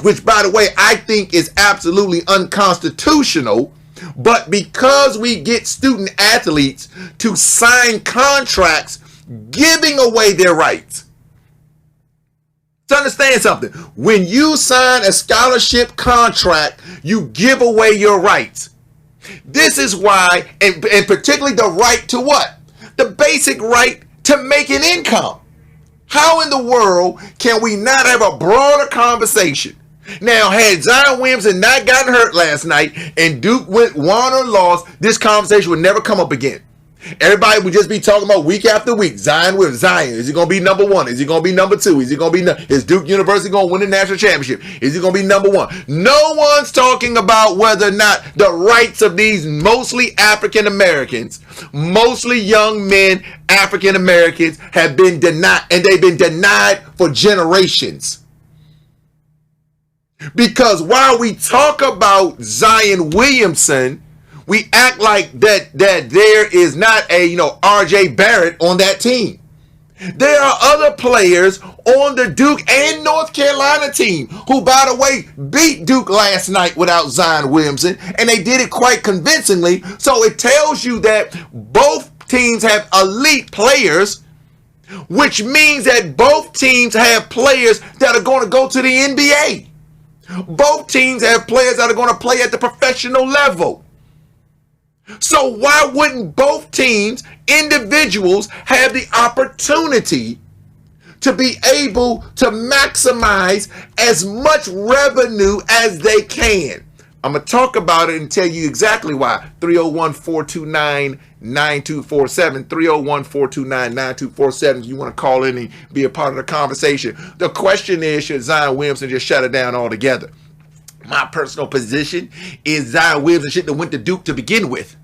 which by the way, I think is absolutely unconstitutional. But because we get student athletes to sign contracts giving away their rights. To understand something, when you sign a scholarship contract, you give away your rights. This is why, and particularly the right to what? The basic right to make an income. How in the world can we not have a broader conversation? Now, had Zion Williamson not gotten hurt last night and Duke won or lost, this conversation would never come up again. Everybody would just be talking about week after week. Zion, is he going to be number one? Is he going to be number two? Is Duke University going to win the national championship? Is he going to be number one? No one's talking about whether or not the rights of these mostly African Americans, mostly young men, African Americans, have been denied, and they've been denied for generations. Because while we talk about Zion Williamson, we act like that there is not a RJ Barrett on that team. There are other players on the Duke and North Carolina team who, by the way, beat Duke last night without Zion Williamson, and they did it quite convincingly. So it tells you that both teams have elite players, which means that both teams have players that are going to go to the NBA. Both teams have players that are going to play at the professional level. So why wouldn't both teams, individuals, have the opportunity to be able to maximize as much revenue as they can? I'm going to talk about it and tell you exactly why. 301-429-9247. 301-429-9247. If you want to call in and be a part of the conversation. The question is, should Zion Williamson just shut it down altogether? My personal position is Zion Williamson shouldn't have went to Duke to begin with.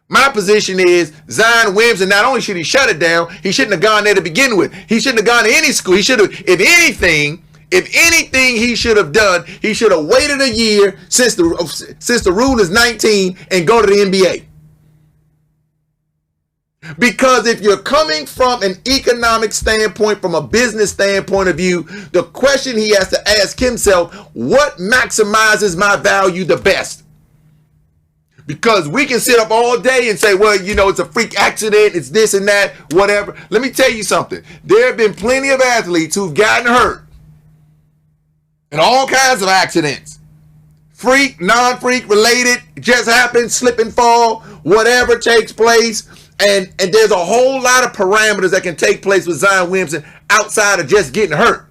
My position is Zion Williamson, not only should he shut it down, he shouldn't have gone there to begin with. He shouldn't have gone to any school. He should have, if anything he should have done, he should have waited a year since the rule is 19 and go to the NBA. Because if you're coming from an economic standpoint, from a business standpoint of view, the question he has to ask himself, what maximizes my value the best? Because we can sit up all day and say, well, it's a freak accident, it's this and that, whatever. Let me tell you something. There have been plenty of athletes who've gotten hurt in all kinds of accidents. Freak, non-freak related, just happens, slip and fall, whatever takes place. And there's a whole lot of parameters that can take place with Zion Williamson outside of just getting hurt.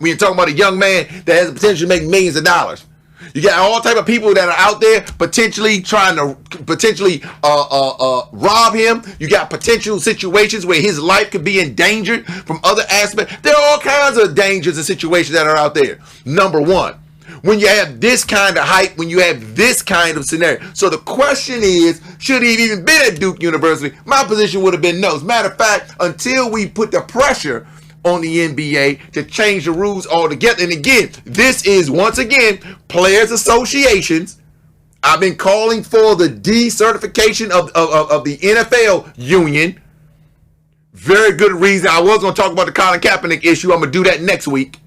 We're talking about a young man that has the potential to make millions of dollars. You got all type of people that are out there potentially trying to rob him. You got potential situations where his life could be endangered from other aspects. There are all kinds of dangers and situations that are out there. Number one, when you have this kind of hype, when you have this kind of scenario. So the question is, should he have even been at Duke University? My position would have been no. As a matter of fact, until we put the pressure on the NBA to change the rules altogether. And again, this is, once again, players associations. I've been calling for the decertification of the NFL union. Very good reason. I was going to talk about the Colin Kaepernick issue. I'm going to do that next week.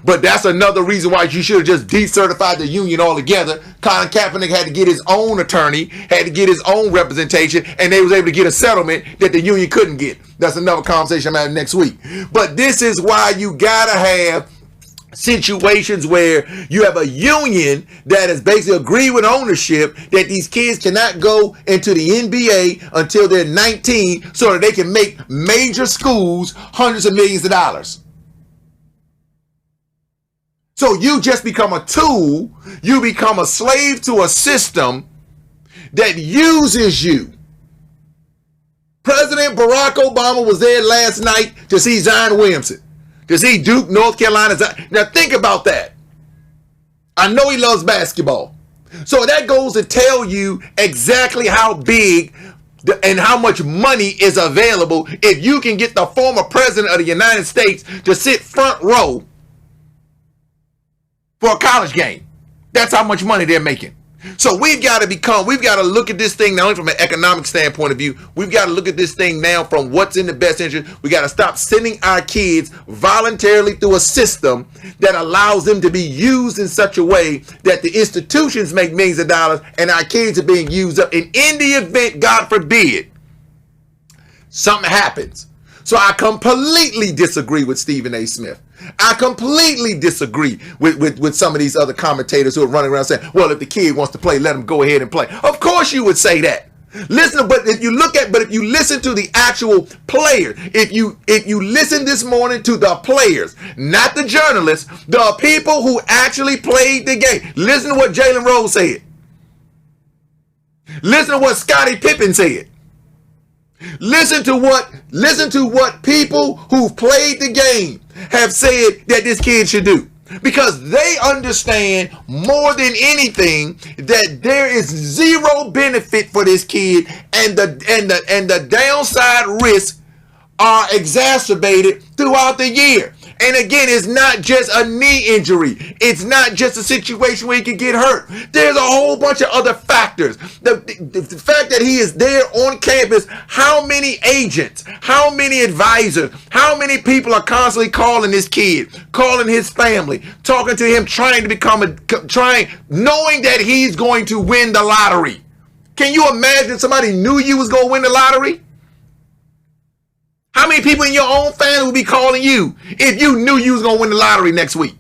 But that's another reason why you should have just decertified the union altogether. Colin Kaepernick had to get his own attorney, had to get his own representation, and they was able to get a settlement that the union couldn't get. That's another conversation I'm having next week. But this is why you gotta have situations where you have a union that is basically agree with ownership that these kids cannot go into the NBA until they're 19 so that they can make major schools hundreds of millions of dollars. So you just become a tool, you become a slave to a system that uses you. President Barack Obama was there last night to see Zion Williamson, to see Duke, North Carolina. Now think about that. I know he loves basketball. So that goes to tell you exactly how big and how much money is available if you can get the former president of the United States to sit front row for a college game. That's how much money they're making. So we've got to look at this thing not only from an economic standpoint of view, we've got to look at this thing now from what's in the best interest. We got to stop sending our kids voluntarily through a system that allows them to be used in such a way that the institutions make millions of dollars and our kids are being used up. And in the event, God forbid, something happens. So I completely disagree with Stephen A. Smith. I completely disagree with some of these other commentators who are running around saying, well, if the kid wants to play, let him go ahead and play. Of course you would say that. But if you listen to the actual player, if you listen this morning to the players, not the journalists, the people who actually played the game, listen to what Jalen Rose said. Listen to what Scottie Pippen said. Listen to what people who've played the game have said that this kid should do, because they understand more than anything that there is zero benefit for this kid, and the downside risks are exacerbated throughout the year. And again, it's not just a knee injury. It's not just a situation where he could get hurt. There's a whole bunch of other factors. The fact that he is there on campus, how many agents, how many advisors, how many people are constantly calling this kid, calling his family, talking to him, trying to knowing that he's going to win the lottery. Can you imagine somebody knew you was going to win the lottery? How many people in your own family would be calling you if you knew you was gonna win the lottery next week?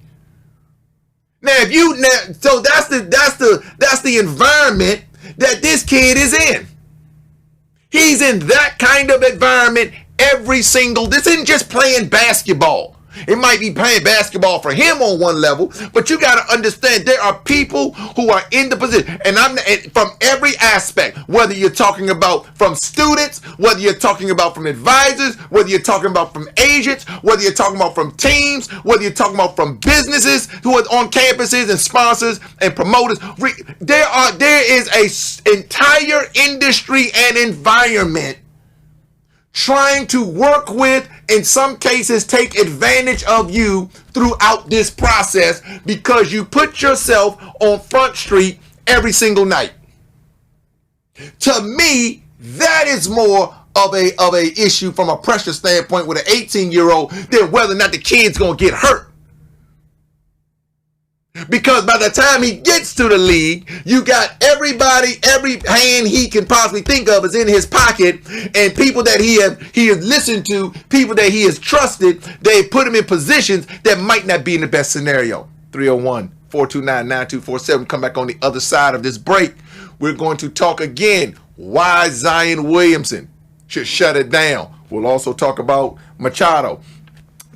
So that's the environment that this kid is in. He's in that kind of environment this isn't just playing basketball. It might be playing basketball for him on one level, but you got to understand there are people who are in the position, and from every aspect, whether you're talking about from students, whether you're talking about from advisors, whether you're talking about from agents, whether you're talking about from teams, whether you're talking about from businesses who are on campuses and sponsors and promoters. There is a entire industry and environment trying to work with, in some cases, take advantage of you throughout this process because you put yourself on Front Street every single night. To me, that is more of a issue from a pressure standpoint with an 18-year-old than whether or not the kid's gonna get hurt. Because by the time he gets to the league, you got every hand he can possibly think of is in his pocket, and people that he has listened to, people that he has trusted, they put him in positions that might not be in the best scenario. 301-429-9247. Come back on the other side of this break. We're going to talk again why Zion Williamson should shut it down. We'll also talk about Machado,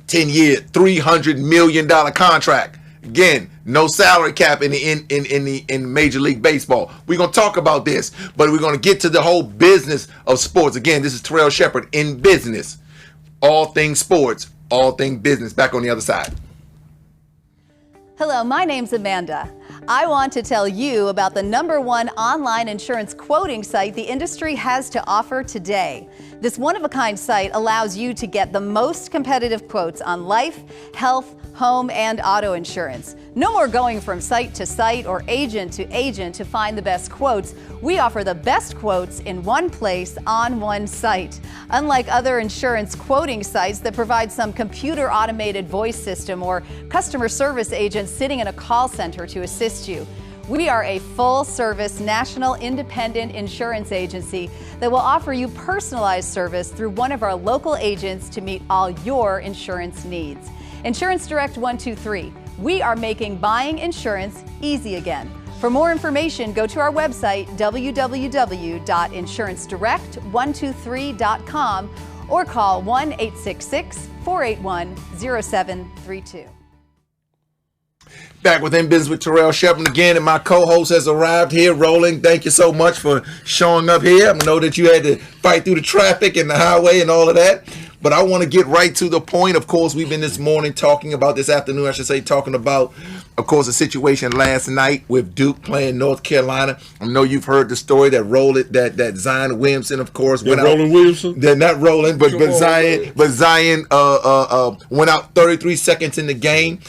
10-year, $300 million contract. Again, no salary cap in Major League Baseball. We're going to talk about this, but we're going to get to the whole business of sports. Again, this is Terrell Shepard in business. All things sports, all things business. Back on the other side. Hello, my name's Amanda. I want to tell you about the #1 online insurance quoting site the industry has to offer today. This one-of-a-kind site allows you to get the most competitive quotes on life, health, home, and auto insurance. No more going from site to site or agent to agent to find the best quotes. We offer the best quotes in one place on one site. Unlike other insurance quoting sites that provide some computer automated voice system or customer service agents sitting in a call center to assist you, we are a full-service national independent insurance agency that will offer you personalized service through one of our local agents to meet all your insurance needs. Insurance Direct 123. We are making buying insurance easy again. For more information, go to our website, www.insurancedirect123.com, or call 1-866-481-0732. Back with NBusiness with Terrell Shepard again, and my co-host has arrived here. Roland, thank you so much for showing up here. I know that you had to fight through the traffic and the highway and all of that, but I want to get right to the point. Of course, we've been this morning talking about, this afternoon, I should say, talking about, of course, the situation last night with Duke playing North Carolina. I know you've heard the story that Zion Williamson, of course, went out. Roland Williamson? They're not Roland, but Zion went out 33 seconds in the game.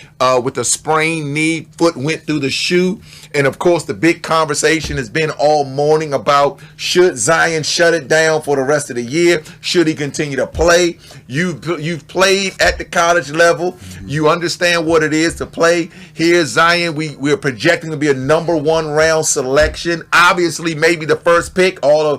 with a sprained knee, foot went through the shoe. And of course, the big conversation has been all morning about should Zion shut it down for the rest of the year? Should he continue to play? You've played at the college level. You understand what it is to play. Here's Zion. We're projecting to be a number 1 round selection. Obviously, maybe the first pick. All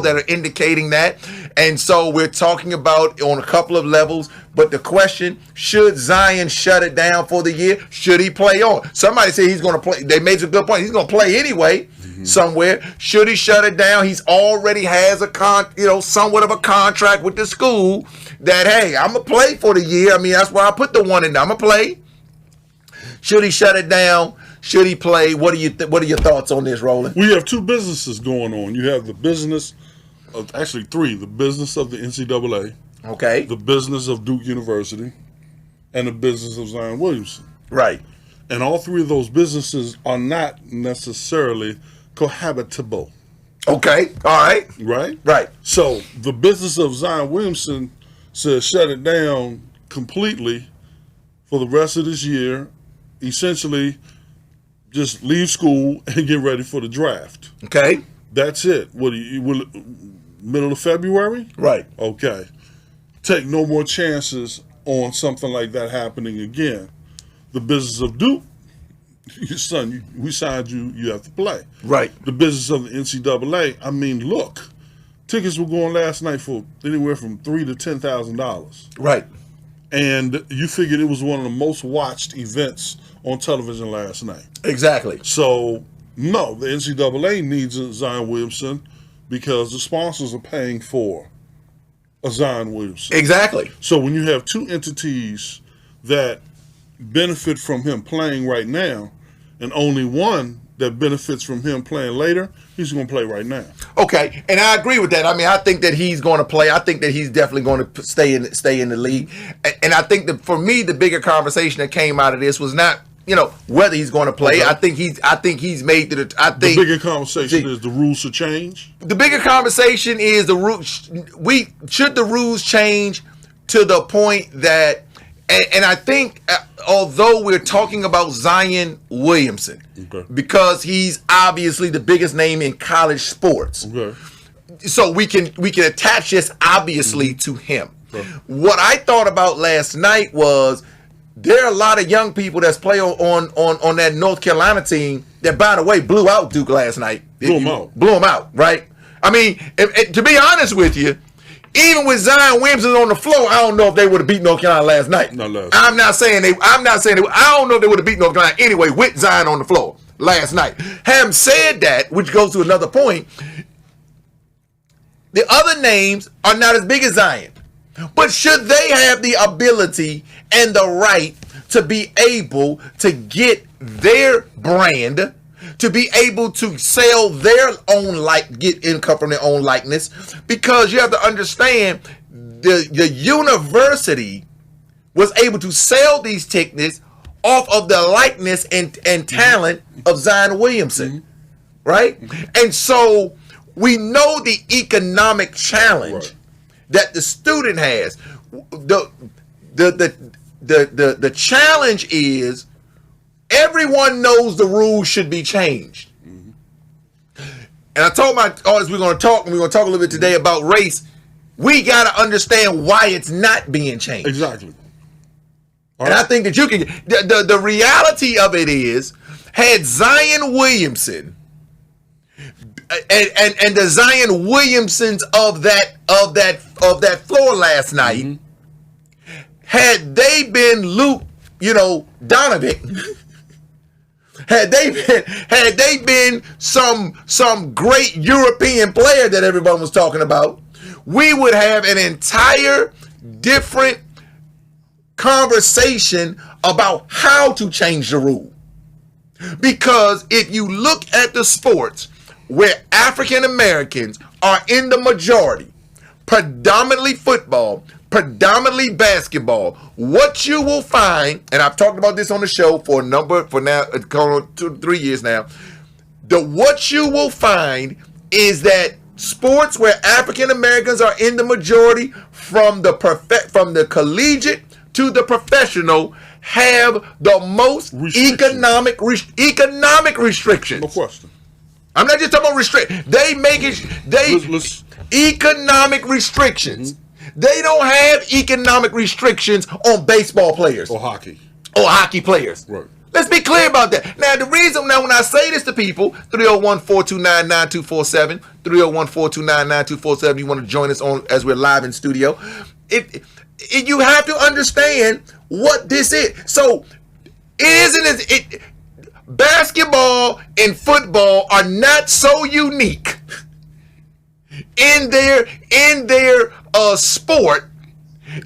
that are indicating that. And so we're talking about on a couple of levels. But the question, should Zion shut it down for the year? Should he play on? Somebody said he's going to play. They made a good point. He's going to play anyway somewhere. Should he shut it down? He's already has somewhat of a contract with the school that, hey, I'm going to play for the year. I mean, that's why I put the one in there. I'm going to play. Should he shut it down? Should he play? What are your thoughts on this, Roland? We have 2 businesses going on. You have the business of, actually 3, the business of the NCAA. Okay. The business of Duke University, and the business of Zion Williamson. Right. And all 3 of those businesses are not necessarily cohabitable. Okay. All right. Right? Right. So the business of Zion Williamson says shut it down completely for the rest of this year. Essentially, just leave school and get ready for the draft. Okay. That's it. Will middle of February? Right. Okay. Take no more chances on something like that happening again. The business of Duke, your son, we signed you, you have to play. Right. The business of the NCAA, I mean, look, tickets were going last night for anywhere from $3,000 to $10,000. Right. And you figured it was one of the most watched events on television last night. Exactly. So, no, the NCAA needs a Zion Williamson because the sponsors are paying for a Zion Williamson. Exactly. So when you have 2 entities that benefit from him playing right now, and only one that benefits from him playing later, he's going to play right now. Okay, and I agree with that. I mean, I think that he's going to play. I think that he's definitely going to stay in the league. And I think that for me, the bigger conversation that came out of this was not, whether he's going to play. Okay. I think he's made the bigger conversation is the rules should change. The bigger conversation is the rules. Should the rules change to the point that, and I think although we're talking about Zion Williamson, okay, because he's obviously the biggest name in college sports, okay, so we can attach this obviously to him. Okay. What I thought about last night was, there are a lot of young people that's play on that North Carolina team that, by the way, blew out Duke last night. Blew them out, right? I mean, to be honest with you, even with Zion Williamson on the floor, I don't know if they would have beat North Carolina last night. Not last I'm not saying they. I don't know if they would have beat North Carolina anyway with Zion on the floor last night. Having said that, which goes to another point, the other names are not as big as Zion. But should they have the ability and the right to be able to get their brand, to be able to sell their own get income from their own likeness? Because you have to understand, the university was able to sell these tickets off of the likeness and talent of Zion Williamson, right? And so we know the economic challenge that the student has. The challenge is, everyone knows the rules should be changed. And I told my audience we're going to talk a little bit today about race. We got to understand why it's not being changed. Exactly. And I think that you can. The reality of it is, had Zion Williamson and the Zion Williamsons of that floor last night, had they been Luke, Donovan, had they been some great European player that everyone was talking about, we would have an entire different conversation about how to change the rule. Because if you look at the sports where African Americans are in the majority, predominantly football, predominantly basketball, what you will find, and I've talked about this on the show for now, going on 2-3 years now, what you will find is that sports where African Americans are in the majority, from the collegiate to the professional, have the most economic restrictions. No question. I'm not just talking about economic restrictions. Mm-hmm. They don't have economic restrictions on baseball players or hockey players. Right. Let's be clear about that. Now, the reason when I say this to people, 301-429-9247, 301-429-9247, you want to join us on as we're live in studio. You have to understand what this is. So, basketball and football are not so unique in their sport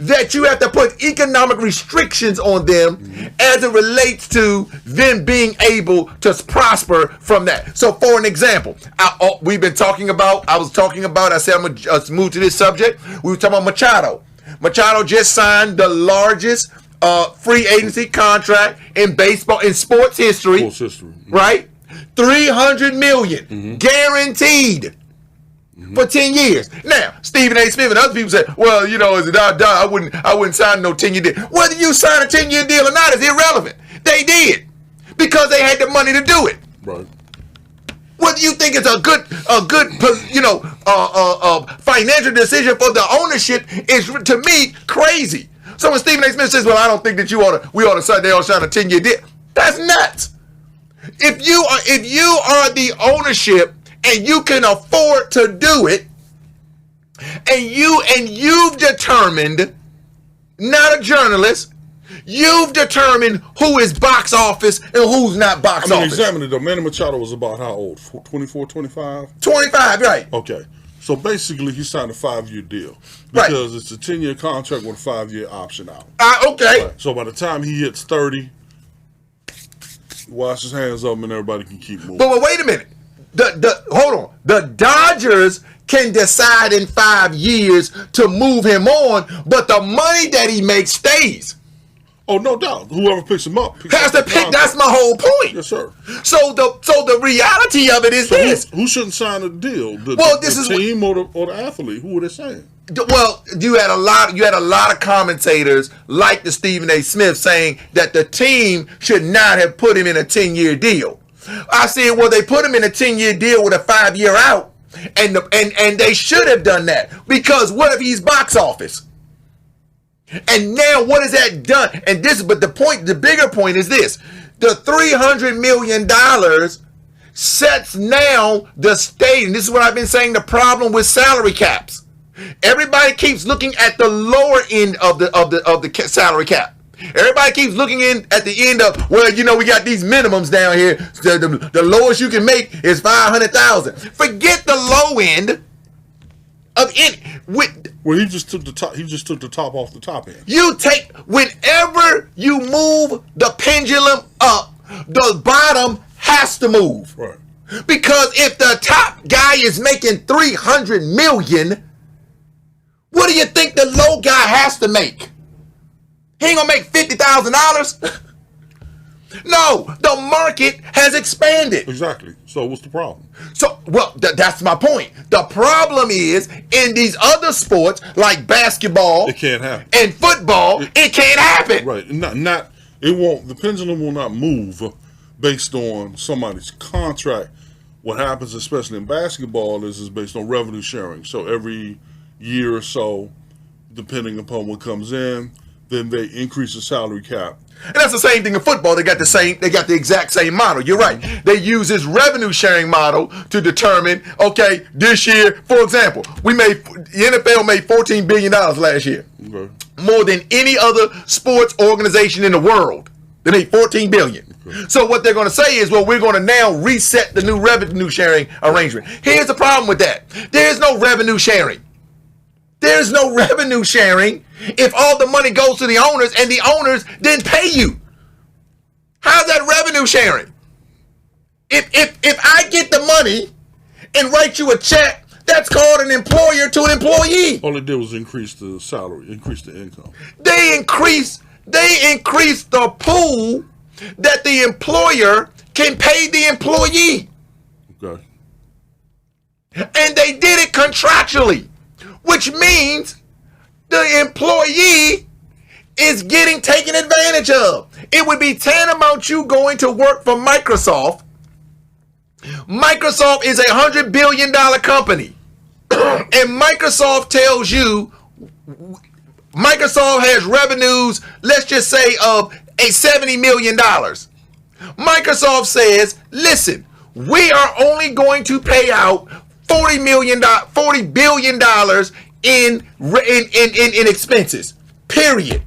that you have to put economic restrictions on them as it relates to them being able to prosper from that. So, for an example, I said I'm going to move to this subject. We were talking about Machado. Machado just signed the largest free agency contract in baseball, in sports history. Mm-hmm. Right? $300 million guaranteed. For 10 years. Now, Stephen A. Smith and other people say, well, I wouldn't sign no 10-year deal. Whether you sign a 10-year deal or not is irrelevant. They did because they had the money to do it. Right. Whether you think it's a good financial decision for the ownership is, to me, crazy. So when Stephen A. Smith says, well, I don't think that they ought to sign a 10-year deal, that's nuts. If you are the ownership and you can afford to do it, and you've determined, not a journalist, you've determined who is box office and who's not box office. Examine it though. Manny Machado was about how old? 24, 25? 25, right. Okay. So basically he signed a 5-year deal. Because it's a 10-year contract with a 5-year option out. Okay. Right. So by the time he hits 30, wash his hands up and everybody can keep moving. But wait a minute. Hold on. The Dodgers can decide in 5 years to move him on, but the money that he makes stays. Oh, no doubt. Whoever picks him up has to pick. That's my whole point. Yes, sir. So the reality of it is this: who shouldn't sign a deal? The team or the athlete? Who are they saying? Well, you had a lot of commentators like the Stephen A. Smith saying that the team should not have put him in a 10-year deal. I said, well, they put him in a 10-year deal with a 5-year out, and they should have done that, because what if he's box office? And now what has that done? But the bigger point is this: the $300 million sets now the stage. And this is what I've been saying: the problem with salary caps. Everybody keeps looking at the lower end of the salary cap. Everybody keeps looking in at the end of, well, we got these minimums down here. The lowest you can make is $500,000. Forget the low end of any. Well, he just took the top. He just took the top off the top end. Whenever you move the pendulum up, the bottom has to move. Right. Because if the top guy is making $300 million, what do you think the low guy has to make? He ain't gonna make $50,000. No, the market has expanded. Exactly. So what's the problem? So, that's my point. The problem is in these other sports like basketball, it can't happen, and football, it can't happen. Right. It won't. The pendulum will not move based on somebody's contract. What happens, especially in basketball, is based on revenue sharing. So every year or so, depending upon what comes in, then they increase the salary cap. And that's the same thing in football. They got the exact same model. You're right. They use this revenue sharing model to determine, okay, this year, for example, the NFL made $14 billion last year. Okay. More than any other sports organization in the world. They made $14 billion. Okay. So what they're going to say is, well, we're going to now reset the new revenue sharing arrangement. Here's the problem with that. There's no revenue sharing. There's no revenue sharing if all the money goes to the owners and the owners then pay you. How's that revenue sharing? If I get the money and write you a check, that's called an employer to an employee. All it did was increase the salary, increase the income. They increase the pool that the employer can pay the employee. Okay. And they did it contractually, which means the employee is getting taken advantage of. It would be tantamount you going to work for Microsoft. Microsoft is a $100 billion company. And Microsoft tells you, Microsoft has revenues, let's just say, of $70 million. Microsoft says, listen, we are only going to pay out $40 billion in expenses. Period.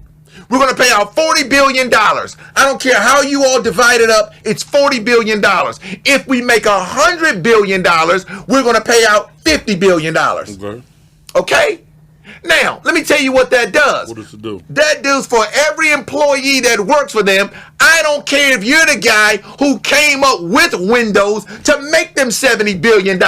We're going to pay out $40 billion. I don't care how you all divide it up. It's $40 billion. If we make $100 billion, we're going to pay out $50 billion. Okay? Now, let me tell you what that does. What does it do? That does for every employee that works for them. I don't care if you're the guy who came up with Windows to make them $70 billion.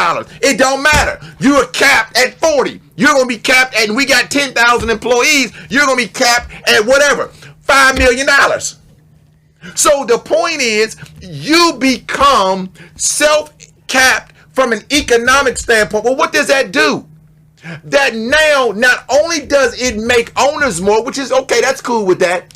It don't matter. You're capped at 40. You're going to be capped at, and we got 10,000 employees. You're going to be capped at whatever, $5 million. So the point is, you become self-capped from an economic standpoint. Well, what does that do? That now, not only does it make owners more, which is okay, that's cool with that.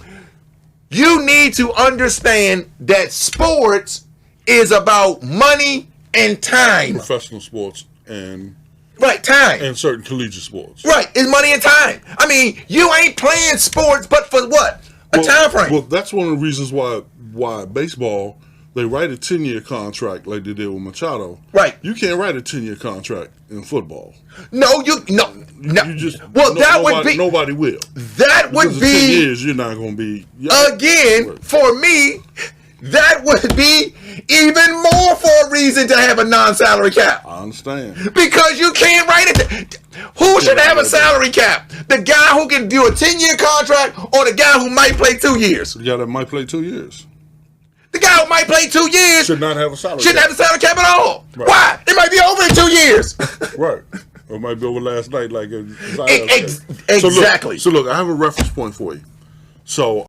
You need to understand that sports is about money and time. Professional sports and right, time. And certain collegiate sports. Right, it's money and time. I mean, you ain't playing sports, but for what? A time frame. Well, that's one of the reasons why baseball, they write a 10-year contract like they did with Machado. Right. You can't write a 10-year contract in football. No. You just nobody will. That would because be 10 years. You're not going to be again for me. That would be even more for a reason to have a non-salary cap. I understand. Because you can't write it. Who should have a salary cap? The guy who can do a 10-year contract or the guy who might play 2 years? The guy that might play 2 years. The guy who might play 2 years should not have a salary shouldn't cap. have a salary cap at all. Right. Why? It might be over in 2 years. Right. Or it might be over last night. Like Exactly. So look, I have a reference point for you. So